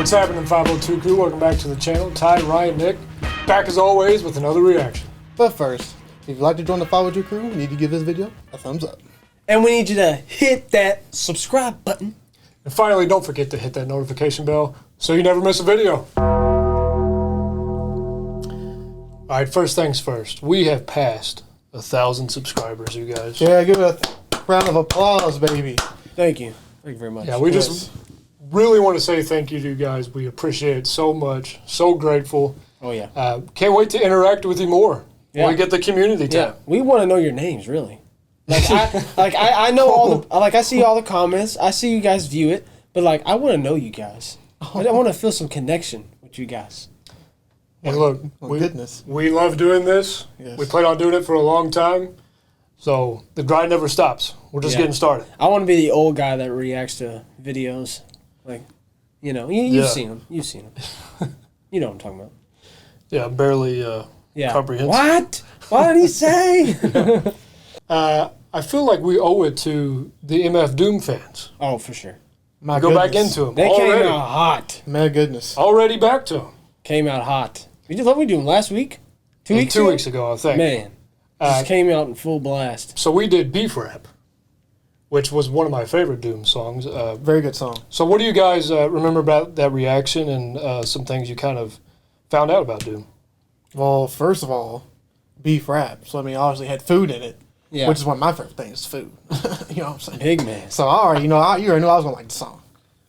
What's happening, 502 crew? Welcome back to the channel. Ty, Ryan, Nick, back as always with another reaction. But first, if you'd like to join the 502 crew, you need to give this video a thumbs up. And we need you to hit that subscribe button. And finally, don't forget to hit that notification bell so you never miss a video. All right, first things first. We have passed 1,000 subscribers, you guys. Yeah, give it a round of applause, baby. Thank you. Thank you very much. Yeah, we just really want to say thank you to you guys. We appreciate it so much. So grateful. Oh, yeah. Can't wait to interact with you more when we get the community time. Yeah, we want to know your names, really. I know all the, I see all the comments. I see you guys view it, but I want to know you guys. I want to feel some connection with you guys. And look, we love doing this. Yes. We plan on doing it for a long time. So the grind never stops. We're just getting started. I want to be the old guy that reacts to videos. You've seen them. You've seen them. You know what I'm talking about. Yeah, barely comprehensive. What? What did he say? I feel like we owe it to the MF Doom fans. Oh, for sure. Go back into them. They came out hot. My goodness. Already back to them. Came out hot. What we doing last week? 2 weeks ago? 2 weeks ago, I think. Man. Just came out in full blast. So we did Beef Rap, which was one of my favorite Doom songs. Very good song. So what do you guys remember about that reaction and some things you kind of found out about Doom? Well, first of all, Beef Rap. So, obviously had food in it. Yeah. Which is one of my favorite things, food. You know what I'm saying? Big man. So I already, you already knew I was going to like the song.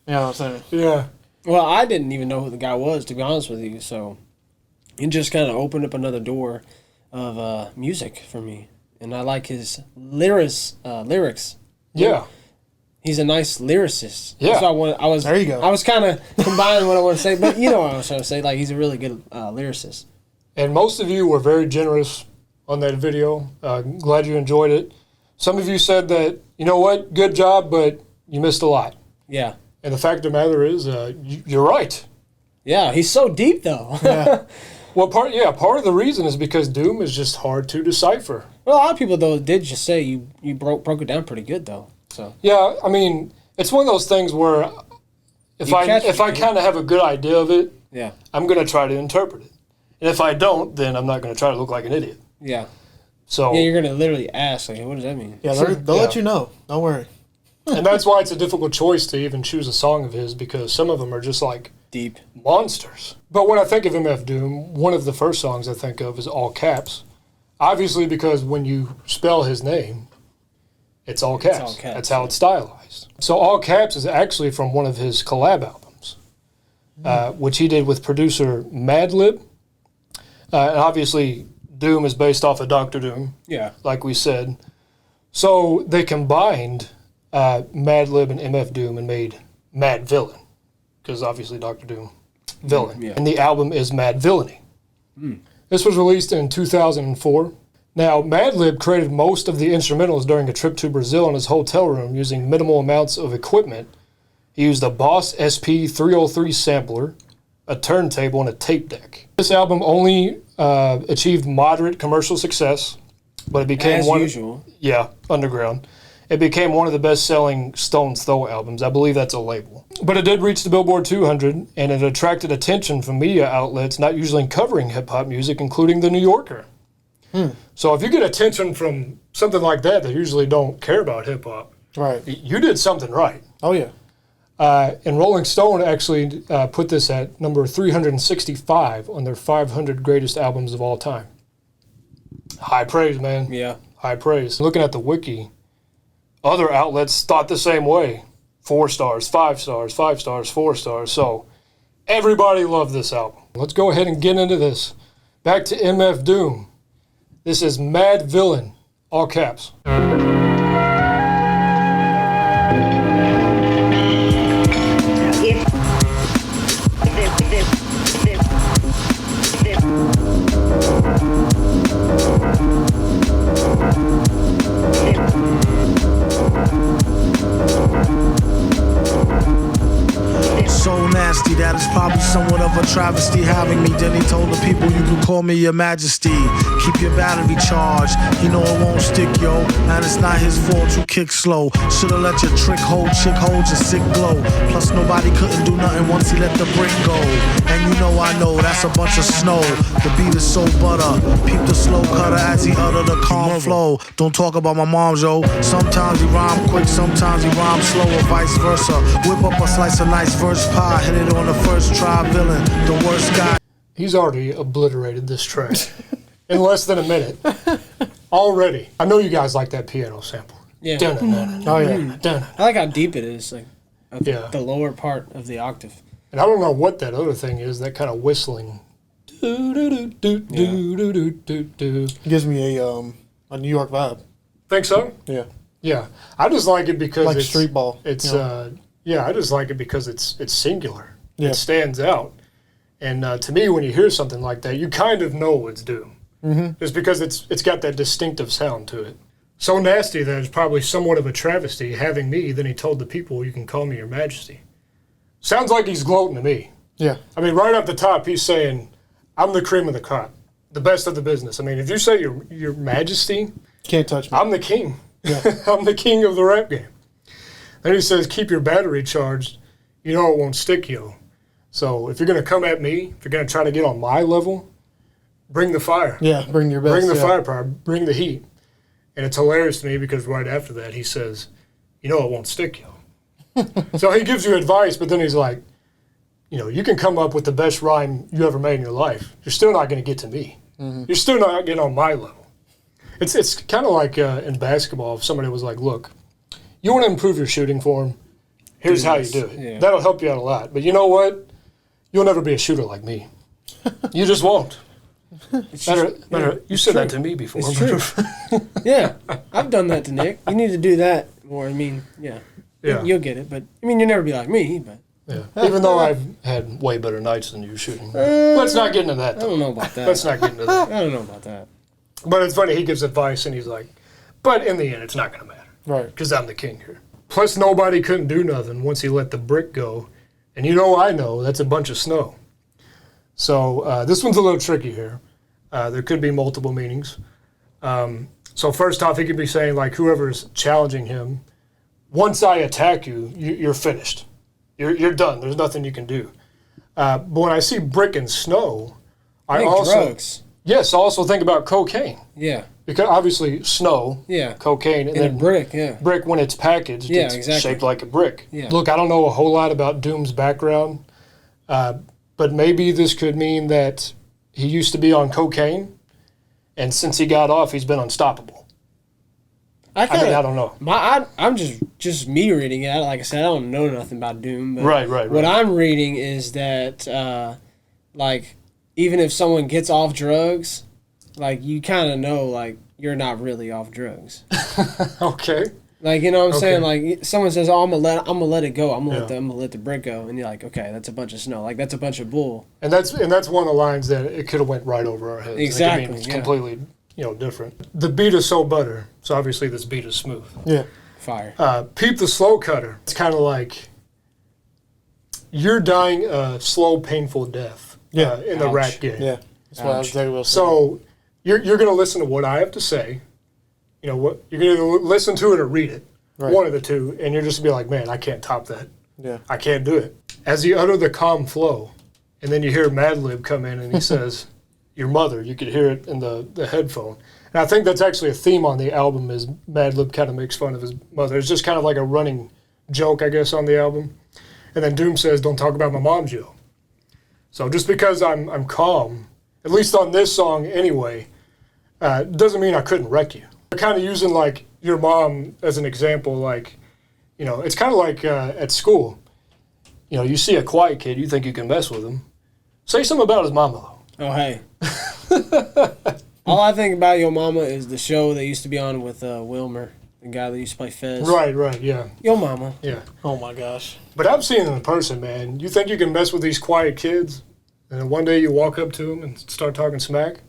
You know what I'm saying? Yeah. Well, I didn't even know who the guy was, to be honest with you. So it just kind of opened up another door of music for me. And I like his lyrics. Yeah. He's a nice lyricist. Yeah. So there you go. I was kind of combining what I want to say, but you know what I was trying to say. He's a really good lyricist. And most of you were very generous on that video. Glad you enjoyed it. Some of you said that, you know what, good job, but you missed a lot. Yeah. And the fact of the matter is, you're right. Yeah, he's so deep, though. Yeah. Well, part of the reason is because Doom is just hard to decipher. Well, a lot of people, though, did just say you broke it down pretty good, though. So yeah, it's one of those things where if I kind of have a good idea of it, yeah, I'm going to try to interpret it. And if I don't, then I'm not going to try to look like an idiot. Yeah. So you're going to literally ask, what does that mean? Yeah, they'll let you know. Don't worry. And that's why it's a difficult choice to even choose a song of his, because some of them are just deep monsters. But when I think of MF Doom, one of the first songs I think of is all caps. Obviously, because when you spell his name, it's all caps. It's all caps. That's how it's stylized. So all caps is actually from one of his collab albums, which he did with producer Madlib. And obviously, Doom is based off of Dr. Doom, like we said. So they combined Madlib and MF Doom and made Madvillain, because obviously Dr. Doom, villain. Yeah. And the album is Madvillainy. This was released in 2004. Now, Madlib created most of the instrumentals during a trip to Brazil in his hotel room using minimal amounts of equipment. He used a Boss SP303 sampler, a turntable, and a tape deck. This album only achieved moderate commercial success, but it became usual. Yeah, underground. It became one of the best-selling Stones Throw albums. I believe that's a label. But it did reach the Billboard 200, and it attracted attention from media outlets not usually covering hip-hop music, including The New Yorker. So if you get attention from something like that usually don't care about hip-hop, right? You did something right. Oh, yeah. And Rolling Stone actually put this at number 365 on their 500 greatest albums of all time. High praise, man. Yeah. High praise. Looking at the wiki, other outlets thought the same way. 4 stars, 5 stars, 5 stars, 4 stars. So everybody loved this album. Let's go ahead and get into this. Back to MF Doom. This is Madvillain, all caps. So now nasty. That is probably somewhat of a travesty having me. Then he told the people, you can call me your majesty. Keep your battery charged. You know it won't stick, yo. And it's not his fault you kick slow. Should've let your trick hold, chick hold your sick glow. Plus nobody couldn't do nothing once he let the brick go. And you know I know that's a bunch of snow. The beat is so butter. Peep the slow cutter as he utter the calm flow. Don't talk about my mom, yo. Sometimes he rhyme quick, sometimes he rhyme slow, or vice versa. Whip up a slice of nice verse pie, hit it on the first try, villain, the worst guy. He's already obliterated this track in less than a minute. Already. I know you guys like that piano sample. Yeah. Oh, yeah. I like how deep it is, like Yeah. the lower part of the octave. And I don't know what that other thing is, that kind of whistling. Do, do, do, do, do, do, do, do, do. It gives me a New York vibe. Think so? Yeah. Yeah. I just like it because Like it's street ball. It's you know? yeah, I just like it because it's singular. Yeah. It stands out. And to me, when you hear something like that, you kind of know it's Doom. Mm-hmm. Just because it's got that distinctive sound to it. So nasty that it's probably somewhat of a travesty having me. Then he told the people, you can call me your majesty. Sounds like he's gloating to me. Yeah. I mean, right off the top, he's saying, I'm the cream of the crop, the best of the business. I mean, if you say your majesty, Can't touch me. I'm the king. Yeah. I'm the king of the rap game. Then he says, keep your battery charged. You know it won't stick, yo. So if you're going to come at me, if you're going to try to get on my level, bring the fire. Yeah, bring your best. Bring the yeah. firepower. Bring the heat. And it's hilarious to me because right after that, he says, you know it won't stick, yo. So he gives you advice, but then he's like, you know, you can come up with the best rhyme you ever made in your life. You're still not going to get to me. Mm-hmm. You're still not getting on my level. It's kind of like in basketball, if somebody was like, look, you want to improve your shooting form, here's how you do it. Yeah. That'll help you out a lot. But you know what? You'll never be a shooter like me. You just won't. You said that to me before. It's true. Yeah, I've done that to Nick. You need to do that more. I mean, yeah. You'll get it. But, I mean, you'll never be like me, but. Yeah. Even though I've had way better nights than you shooting. Let's not get into that, though. I don't know about that. Let's not get into that. I don't know about that. But it's funny, he gives advice and he's like, but in the end, it's not going to matter. Right. Because I'm the king here. Plus, nobody couldn't do nothing once he let the brick go. And you know I know, that's a bunch of snow. So this one's a little tricky here. There could be multiple meanings. So first off, he could be saying, like, whoever's challenging him, once I attack you, you're finished. You're done. There's nothing you can do. But when I see brick and snow, I also... drugs. Yes, I also think about cocaine. Yeah. Because obviously snow, Yeah. cocaine, and In a then brick, yeah. brick when it's packaged, Yeah, it's exactly. shaped like a brick. Yeah. Look, I don't know a whole lot about Doom's background, but maybe this could mean that he used to be on cocaine, and since he got off, he's been unstoppable. I don't know. I'm just me reading it. Like I said, I don't know nothing about Doom. But Right. What I'm reading is that, like, even if someone gets off drugs, like, you kind of know, like, you're not really off drugs. Okay. Like, you know what I'm Okay. saying? Like, someone says, "Oh, I'm gonna let it go. I'm Yeah. gonna let the brick go," and you're like, "Okay, that's a bunch of snow. Like, that's a bunch of bull." And that's one of the lines that it could have went right over our heads. Exactly, It could mean it's yeah. completely, different. The beat is so butter, so obviously this beat is smooth. Yeah. Fire. Peep the slow cutter. It's kind of like you're dying a slow, painful death Yeah. in the Ouch. rap game. Yeah. That's what I was exactly what I was So you're going to listen to what I have to say. You know what? You're going to listen to it or read it, Right. one of the two, and you're just going to be like, man, I can't top that. Yeah. I can't do it. As he uttered the calm flow, and then you hear Madlib come in and he says, your mother, you could hear it in the headphone. And I think that's actually a theme on the album is Madlib kind of makes fun of his mother. It's just kind of like a running joke, I guess, on the album. And then Doom says, don't talk about my mom, Joe. So just because I'm calm, at least on this song anyway, doesn't mean I couldn't wreck you. They're kind of using like your mom as an example, like, it's kind of like at school. You see a quiet kid, you think you can mess with him. Say something about his mama, though. Oh, hey. All I think about Yo Mama is the show that used to be on with Wilmer, the guy that used to play Fez. Right, yeah. Yo Mama. Yeah. Oh my gosh. But I've seen him in person, man. You think you can mess with these quiet kids, and then one day you walk up to them and start talking smack?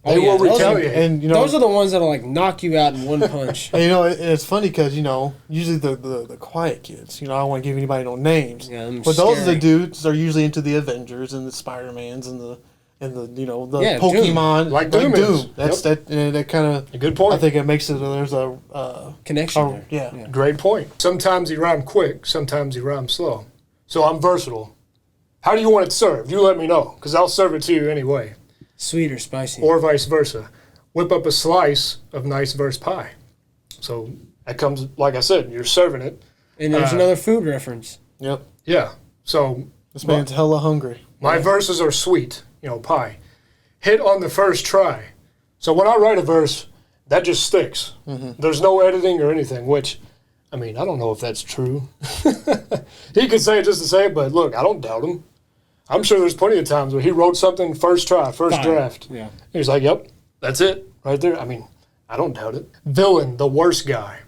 They will retaliate. And those are the ones that'll like knock you out in one punch. And it's funny because usually the quiet kids. I don't want to give anybody no names. Yeah, but those are the dudes that are usually into the Avengers and the Spider-Mans and the Pokemon Doom. Like Doom. That's that kind of a good point. I think it makes it there's a connection. Yeah. Great point. Sometimes he rhymes quick. Sometimes he rhymes slow. So I'm versatile. How do you want it served? You let me know, because I'll serve it to you anyway. Sweet or spicy. Or vice versa. Whip up a slice of nice verse pie. So that comes, like I said, you're serving it. And there's another food reference. Yep. Yeah. So this man's hella hungry. My verses are sweet, pie. Hit on the first try. So when I write a verse, that just sticks. Mm-hmm. There's no editing or anything, which, I don't know if that's true. He could say it just to say it, but look, I don't doubt him. I'm sure there's plenty of times where he wrote something first try, first draft. Yeah. He's like, yep, that's it right there. I don't doubt it. Villain, the worst guy.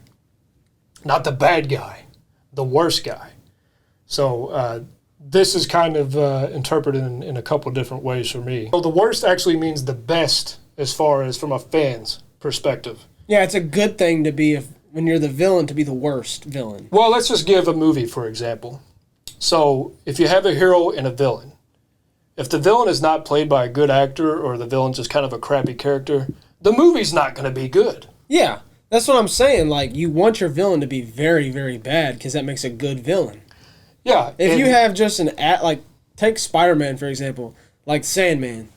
Not the bad guy, the worst guy. So this is kind of interpreted in a couple different ways for me. So the worst actually means the best as far as from a fan's perspective. Yeah, it's a good thing to be, when you're the villain, to be the worst villain. Well, let's just give a movie, for example. So if you have a hero and a villain, if the villain is not played by a good actor or the villain's just kind of a crappy character, the movie's not going to be good. Yeah, that's what I'm saying. Like, you want your villain to be very, very bad because that makes a good villain. Yeah. If you have just take Spider-Man, for example, like Sandman.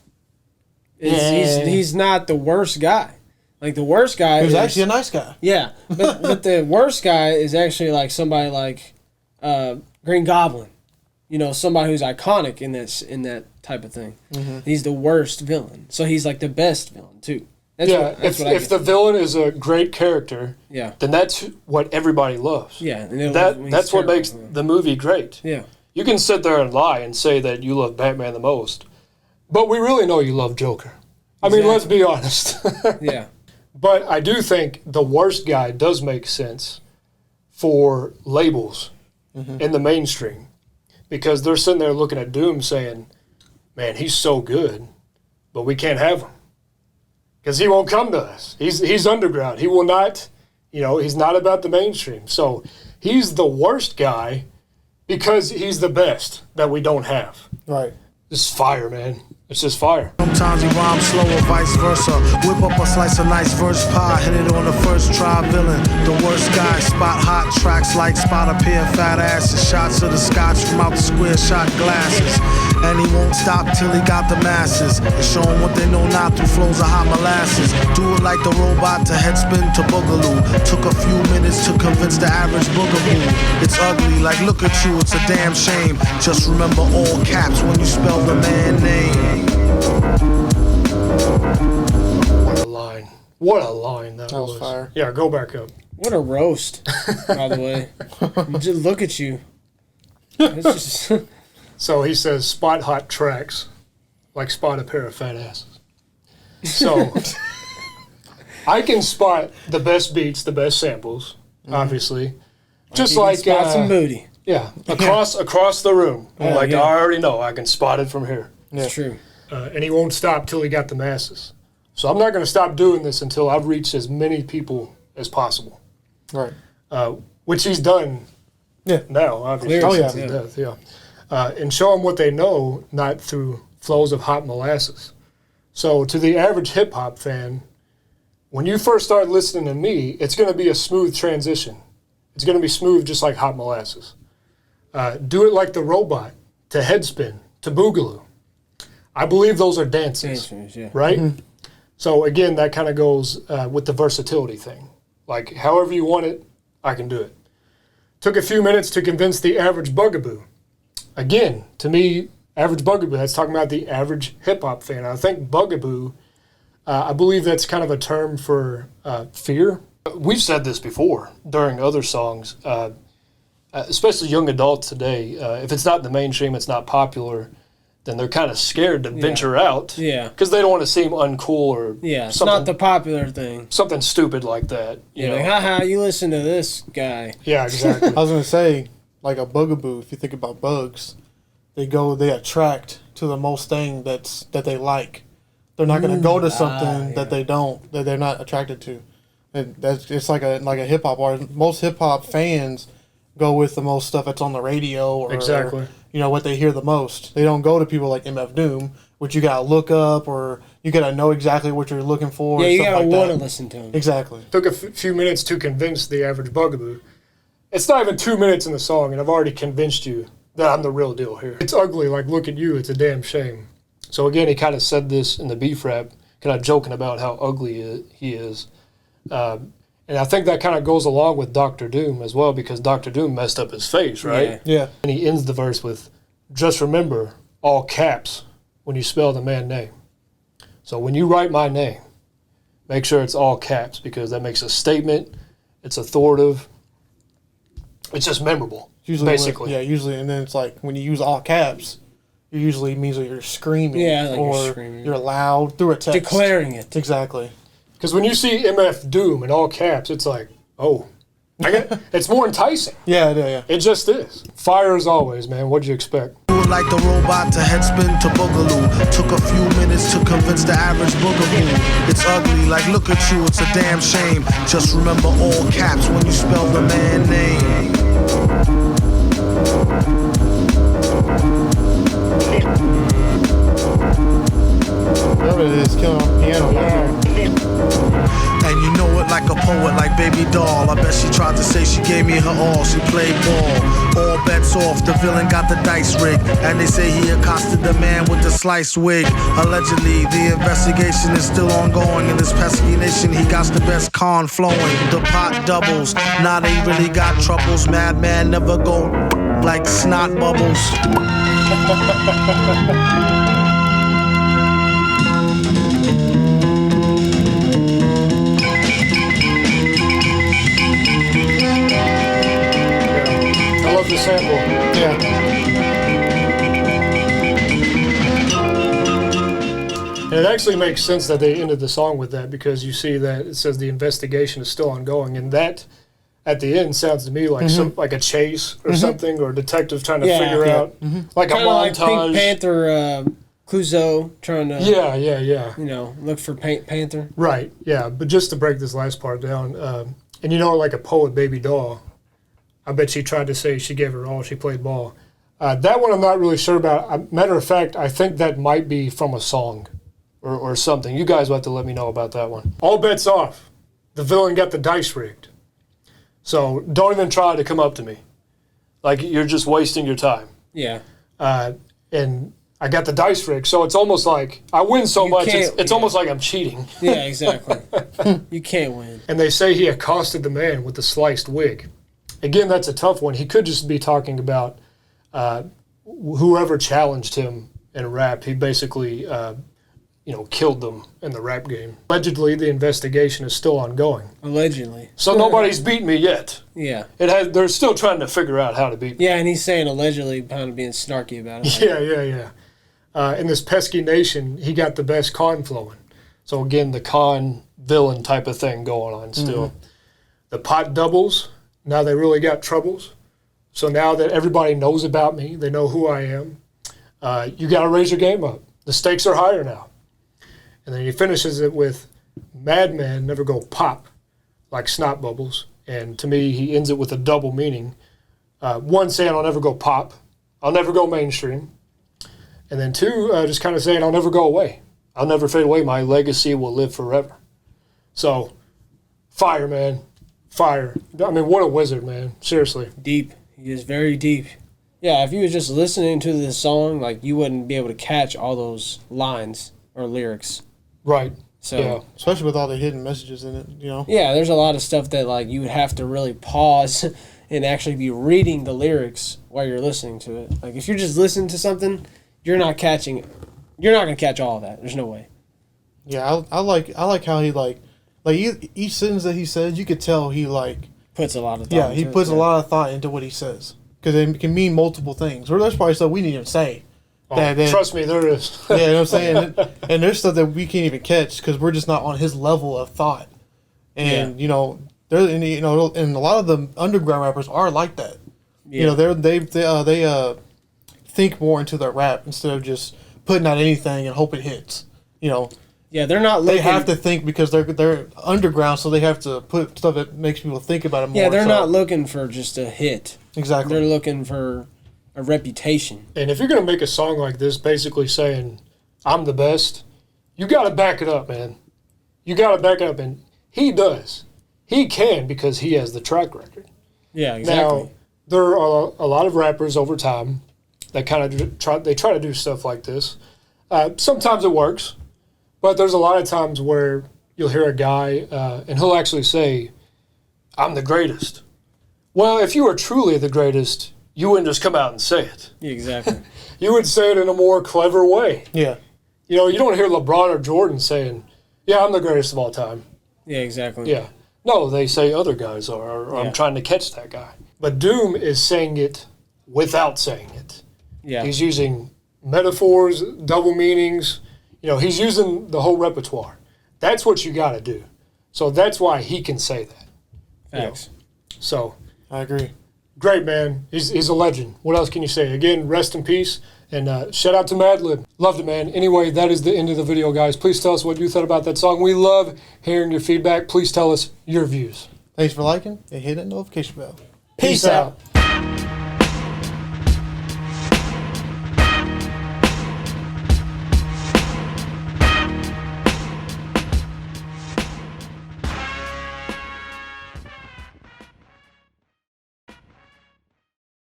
He's not the worst guy. Like, the worst guy He was actually a nice guy. Yeah, but the worst guy is actually like somebody like Green Goblin. Somebody who's iconic in that type of thing. Mm-hmm. He's the worst villain. So he's like the best villain, too. If the villain is a great character, then that's what everybody loves. Yeah, that's what makes the movie great. Yeah, you can sit there and lie and say that you love Batman the most, but we really know you love Joker. Let's be honest. Yeah, but I do think the worst guy does make sense for labels in the mainstream, because they're sitting there looking at Doom saying, "Man, he's so good, but we can't have him." Because he won't come to us. He's underground. He will not, he's not about the mainstream. So he's the worst guy because he's the best that we don't have. Right. It's fire, man. It's just fire. Sometimes he rhymes slow or vice versa. Whip up a slice of nice verse pie. Hit it on the first try, villain. The worst guy. Spot hot tracks like spot a pair of fat asses. Shots of the scotch from out the square shot glasses. And he won't stop till he got the masses. And show them what they know now through flows of hot molasses. Do it like the robot to headspin to boogaloo. Took a few minutes to convince the average boogaboo. It's ugly, like look at you, it's a damn shame. Just remember all caps when you spell the man name. What a line. What a line that was. Fire. Yeah, go back up. What a roast, by the way. Just look at you. It's just... So he says, spot hot tracks, like spot a pair of fat asses. So I can spot the best beats, the best samples, obviously. Just like spot some booty. Yeah, across the room. I already know, I can spot it from here. That's true. And he won't stop till he got the masses. So I'm not going to stop doing this until I've reached as many people as possible. Right. Which he's done now, obviously, since his death. Yeah. And show them what they know, not through flows of hot molasses. So to the average hip-hop fan, when you first start listening to me, it's going to be a smooth transition. It's going to be smooth just like hot molasses. Do it like the robot, to headspin, to boogaloo. I believe those are dances, right? Mm-hmm. So again, that kind of goes with the versatility thing. Like, however you want it, I can do it. Took a few minutes to convince the average bugaboo. Again, to me, average bugaboo, that's talking about the average hip-hop fan. I think bugaboo, I believe that's kind of a term for fear. We've said this before during other songs, especially young adults today. If it's not in the mainstream, it's not popular, then they're kind of scared to venture out. Yeah. Because they don't want to seem uncool or it's not the popular thing. Something stupid like that. You know? Like, haha, you listen to this guy. Yeah, exactly. I was going to say, like a bugaboo, if you think about bugs, they attract to the most thing that they like. They're not going to go to something that they're not attracted to. And it's like a hip hop artist. Most hip hop fans go with the most stuff that's on the radio or what they hear the most. They don't go to people like MF Doom, which you got to look up or you got to know exactly what you're looking for. Yeah, you got to want to listen to him. Exactly. Took a few minutes to convince the average bugaboo. It's not even 2 minutes in the song, and I've already convinced you that I'm the real deal here. It's ugly, like, look at you, it's a damn shame. So again, he kind of said this in the beef rap, kind of joking about how ugly he is. And I think that kind of goes along with Dr. Doom as well, because Dr. Doom messed up his face, right? Yeah. And he ends the verse with, just remember, all caps, when you spell the man name. So when you write my name, make sure it's all caps, because that makes a statement, it's authoritative, it's just memorable, basically. Usually, and then it's like, when you use all caps, it usually means that you're screaming you're loud through a text. Declaring it. Exactly. Because when you see MF Doom in all caps, it's like, oh, it's more enticing. Yeah. It just is. Fire as always, man. What'd you expect? Like the robot to headspin to boogaloo. Took a few minutes to convince the average boogaboo. It's ugly, like look at you, it's a damn shame. Just remember all caps when you spell the man name. Whatever it is, killing on the piano. And you know it like a poet, like Baby Doll. I bet she tried to say she gave me her all. She played ball. All bets off, the villain got the dice rig. And they say he accosted the man with the sliced wig. Allegedly, the investigation is still ongoing. In this pesky nation, he got the best con flowing. The pot doubles, now they really got troubles. Madman never go like snot bubbles. The sample. Yeah. And it actually makes sense that they ended the song with that, because you see that it says the investigation is still ongoing, and that at the end sounds to me like like a chase or something, or a detective trying to figure out like kinda a montage. Like Pink Panther, Clouseau trying to look for Panther. Right. Yeah. But just to break this last part down, and like a poet, Baby Doll. I bet she tried to say she gave her all, she played ball. That one I'm not really sure about. Matter of fact, I think that might be from a song or something. You guys will have to let me know about that one. All bets off. The villain got the dice rigged. So don't even try to come up to me. Like, you're just wasting your time. Yeah. And I got the dice rigged, so it's almost like I win so much, it's almost like I'm cheating. Yeah, exactly. You can't win. And they say he accosted the man with the sliced wig. Again, that's a tough one. He could just be talking about whoever challenged him in rap. He basically, killed them in the rap game. Allegedly, the investigation is still ongoing. Allegedly. So nobody's beat me yet. Yeah. They're still trying to figure out how to beat me. Yeah, and he's saying allegedly, kind of being snarky about it. Yeah. In this pesky nation, he got the best con flowing. So again, the con villain type of thing going on still. The pot doubles. Now they really got troubles. So now that everybody knows about me, they know who I am, you got to raise your game up. The stakes are higher now. And then he finishes it with, madmen never go pop like snot bubbles. And to me, he ends it with a double meaning. One, saying I'll never go pop. I'll never go mainstream. And then two, just kind of saying I'll never go away. I'll never fade away. My legacy will live forever. So, fire, man. Fire. I mean, what a wizard, man. Seriously. Deep. He is very deep. Yeah, if you was just listening to this song, like, you wouldn't be able to catch all those lines or lyrics. Right. So, yeah. Especially with all the hidden messages in it, Yeah, there's a lot of stuff that, like, you would have to really pause and actually be reading the lyrics while you're listening to it. Like, if you're just listening to something, you're not going to catch all of that. There's no way. Yeah, I like how he, each sentence that he says, you could tell he, puts a lot of thought into it. Yeah, he puts a lot of thought into what he says. Because it can mean multiple things. Or there's probably stuff we didn't even say. Trust me, there is. Yeah, you know what I'm saying? And there's stuff that we can't even catch because we're just not on his level of thought. And, and a lot of the underground rappers are like that. Yeah. They think more into their rap instead of just putting out anything and hope it hits. Yeah, they're not looking. They have to think because they're underground, so they have to put stuff that makes people think about it more. Yeah, they're not looking for just a hit. Exactly. They're looking for a reputation. And if you're going to make a song like this, basically saying, I'm the best, you got to back it up, man. You got to back it up. And he does. He can because he has the track record. Yeah, exactly. Now, there are a lot of rappers over time that kind of try to do stuff like this. Sometimes it works, but there's a lot of times where you'll hear a guy and he'll actually say, I'm the greatest. Well, if you were truly the greatest, you wouldn't just come out and say it. Yeah, exactly. You would say it in a more clever way. Yeah. You know, you don't hear LeBron or Jordan saying, yeah, I'm the greatest of all time. Yeah, exactly. Yeah. No, they say other guys are, or I'm trying to catch that guy. But Doom is saying it without saying it. Yeah. He's using metaphors, double meanings. You know, he's using the whole repertoire. That's what you got to do. So that's why he can say that. Thanks. You know? So I agree. great, man. He's a legend. What else can you say? Again, rest in peace. And shout out to Madlib. Loved it, man. Anyway, that is the end of the video, guys. Please tell us what you thought about that song. We love hearing your feedback. Please tell us your views. Thanks for liking and hit that notification bell. Peace out.